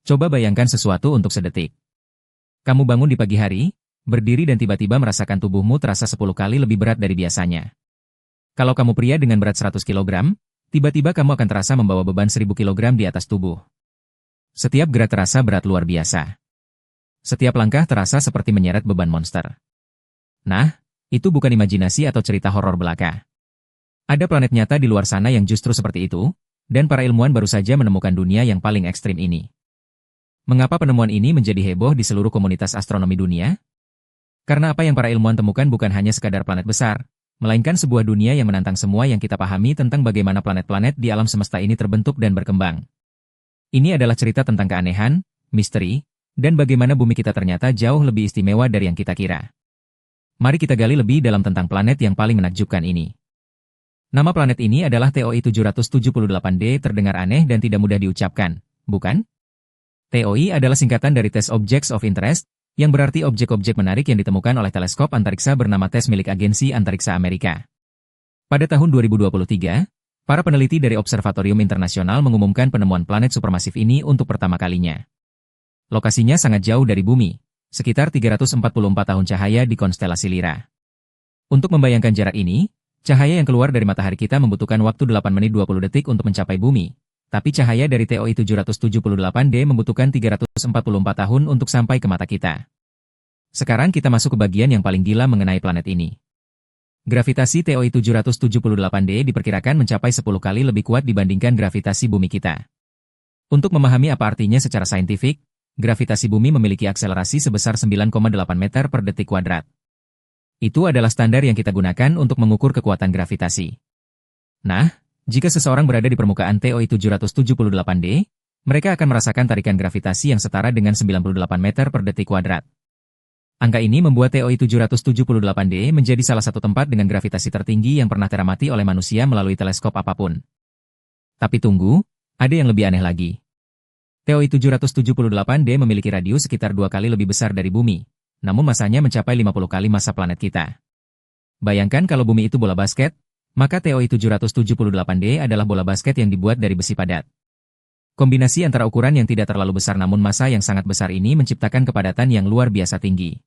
Coba bayangkan sesuatu untuk sedetik. Kamu bangun di pagi hari, berdiri dan tiba-tiba merasakan tubuhmu terasa 10 kali lebih berat dari biasanya. Kalau kamu pria dengan berat 100 kg, tiba-tiba kamu akan terasa membawa beban 1000 kg di atas tubuh. Setiap gerak terasa berat luar biasa. Setiap langkah terasa seperti menyeret beban monster. Nah, itu bukan imajinasi atau cerita horor belaka. Ada planet nyata di luar sana yang justru seperti itu, dan para ilmuwan baru saja menemukan dunia yang paling ekstrim ini. Mengapa penemuan ini menjadi heboh di seluruh komunitas astronomi dunia? Karena apa yang para ilmuwan temukan bukan hanya sekadar planet besar, melainkan sebuah dunia yang menantang semua yang kita pahami tentang bagaimana planet-planet di alam semesta ini terbentuk dan berkembang. Ini adalah cerita tentang keanehan, misteri, dan bagaimana bumi kita ternyata jauh lebih istimewa dari yang kita kira. Mari kita gali lebih dalam tentang planet yang paling menakjubkan ini. Nama planet ini adalah TOI 778d, terdengar aneh dan tidak mudah diucapkan, bukan? TOI adalah singkatan dari Test Objects of Interest, yang berarti objek-objek menarik yang ditemukan oleh teleskop antariksa bernama TESS milik Agensi Antariksa Amerika. Pada tahun 2023, para peneliti dari Observatorium Internasional mengumumkan penemuan planet supermasif ini untuk pertama kalinya. Lokasinya sangat jauh dari bumi, sekitar 344 tahun cahaya di konstelasi Lyra. Untuk membayangkan jarak ini, cahaya yang keluar dari matahari kita membutuhkan waktu 8 menit 20 detik untuk mencapai bumi. Tapi cahaya dari TOI 778d membutuhkan 344 tahun untuk sampai ke mata kita. Sekarang kita masuk ke bagian yang paling gila mengenai planet ini. Gravitasi TOI 778d diperkirakan mencapai 10 kali lebih kuat dibandingkan gravitasi bumi kita. Untuk memahami apa artinya secara saintifik, gravitasi bumi memiliki akselerasi sebesar 9,8 meter per detik kuadrat. Itu adalah standar yang kita gunakan untuk mengukur kekuatan gravitasi. Nah, jika seseorang berada di permukaan TOI 778d, mereka akan merasakan tarikan gravitasi yang setara dengan 98 meter per detik kuadrat. Angka ini membuat TOI 778d menjadi salah satu tempat dengan gravitasi tertinggi yang pernah teramati oleh manusia melalui teleskop apapun. Tapi tunggu, ada yang lebih aneh lagi. TOI 778d memiliki radius sekitar 2 kali lebih besar dari bumi, namun masanya mencapai 50 kali massa planet kita. Bayangkan kalau bumi itu bola basket, maka TOI 778d adalah bola basket yang dibuat dari besi padat. Kombinasi antara ukuran yang tidak terlalu besar namun massa yang sangat besar ini menciptakan kepadatan yang luar biasa tinggi.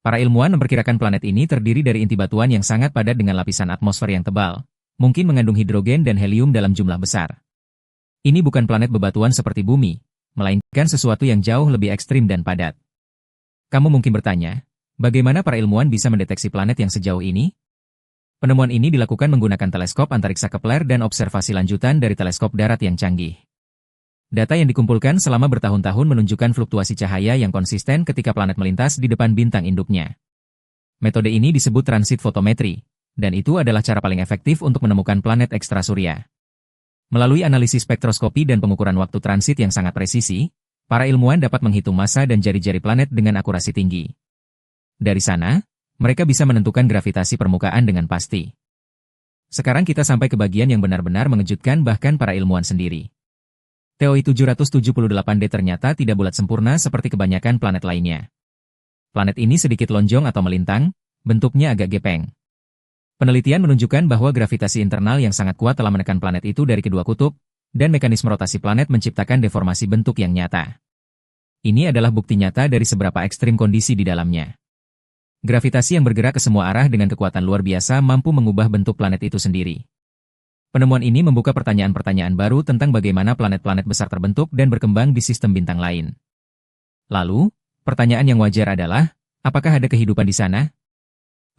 Para ilmuwan memperkirakan planet ini terdiri dari inti batuan yang sangat padat dengan lapisan atmosfer yang tebal, mungkin mengandung hidrogen dan helium dalam jumlah besar. Ini bukan planet bebatuan seperti bumi, melainkan sesuatu yang jauh lebih ekstrim dan padat. Kamu mungkin bertanya, bagaimana para ilmuwan bisa mendeteksi planet yang sejauh ini? Penemuan ini dilakukan menggunakan teleskop antariksa Kepler dan observasi lanjutan dari teleskop darat yang canggih. Data yang dikumpulkan selama bertahun-tahun menunjukkan fluktuasi cahaya yang konsisten ketika planet melintas di depan bintang induknya. Metode ini disebut transit fotometri, dan itu adalah cara paling efektif untuk menemukan planet ekstrasurya. Melalui analisis spektroskopi dan pengukuran waktu transit yang sangat presisi, para ilmuwan dapat menghitung massa dan jari-jari planet dengan akurasi tinggi. Dari sana, mereka bisa menentukan gravitasi permukaan dengan pasti. Sekarang kita sampai ke bagian yang benar-benar mengejutkan bahkan para ilmuwan sendiri. TOI 778d ternyata tidak bulat sempurna seperti kebanyakan planet lainnya. Planet ini sedikit lonjong atau melintang, bentuknya agak gepeng. Penelitian menunjukkan bahwa gravitasi internal yang sangat kuat telah menekan planet itu dari kedua kutub, dan mekanisme rotasi planet menciptakan deformasi bentuk yang nyata. Ini adalah bukti nyata dari seberapa ekstrim kondisi di dalamnya. Gravitasi yang bergerak ke semua arah dengan kekuatan luar biasa mampu mengubah bentuk planet itu sendiri. Penemuan ini membuka pertanyaan-pertanyaan baru tentang bagaimana planet-planet besar terbentuk dan berkembang di sistem bintang lain. Lalu, pertanyaan yang wajar adalah, apakah ada kehidupan di sana?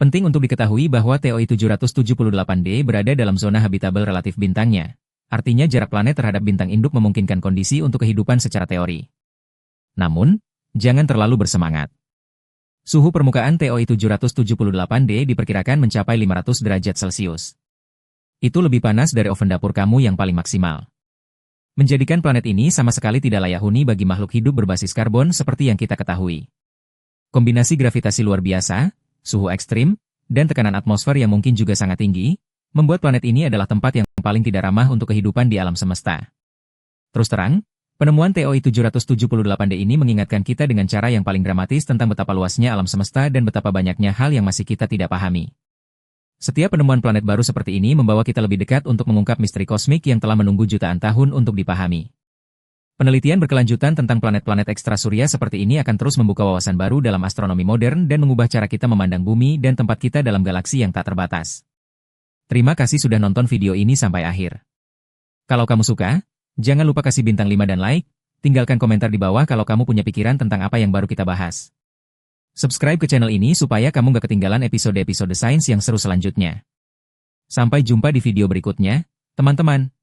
Penting untuk diketahui bahwa TOI 778d berada dalam zona habitable relatif bintangnya. Artinya jarak planet terhadap bintang induk memungkinkan kondisi untuk kehidupan secara teori. Namun, jangan terlalu bersemangat. Suhu permukaan TOI 778d diperkirakan mencapai 500 derajat Celcius. Itu lebih panas dari oven dapur kamu yang paling maksimal. Menjadikan planet ini sama sekali tidak layak huni bagi makhluk hidup berbasis karbon seperti yang kita ketahui. Kombinasi gravitasi luar biasa, suhu ekstrim, dan tekanan atmosfer yang mungkin juga sangat tinggi, membuat planet ini adalah tempat yang paling tidak ramah untuk kehidupan di alam semesta. Terus terang, penemuan TOI 778d ini mengingatkan kita dengan cara yang paling dramatis tentang betapa luasnya alam semesta dan betapa banyaknya hal yang masih kita tidak pahami. Setiap penemuan planet baru seperti ini membawa kita lebih dekat untuk mengungkap misteri kosmik yang telah menunggu jutaan tahun untuk dipahami. Penelitian berkelanjutan tentang planet-planet ekstrasurya seperti ini akan terus membuka wawasan baru dalam astronomi modern dan mengubah cara kita memandang bumi dan tempat kita dalam galaksi yang tak terbatas. Terima kasih sudah nonton video ini sampai akhir. Kalau kamu suka, jangan lupa kasih bintang 5 dan like, tinggalkan komentar di bawah kalau kamu punya pikiran tentang apa yang baru kita bahas. Subscribe ke channel ini supaya kamu gak ketinggalan episode-episode sains yang seru selanjutnya. Sampai jumpa di video berikutnya, teman-teman.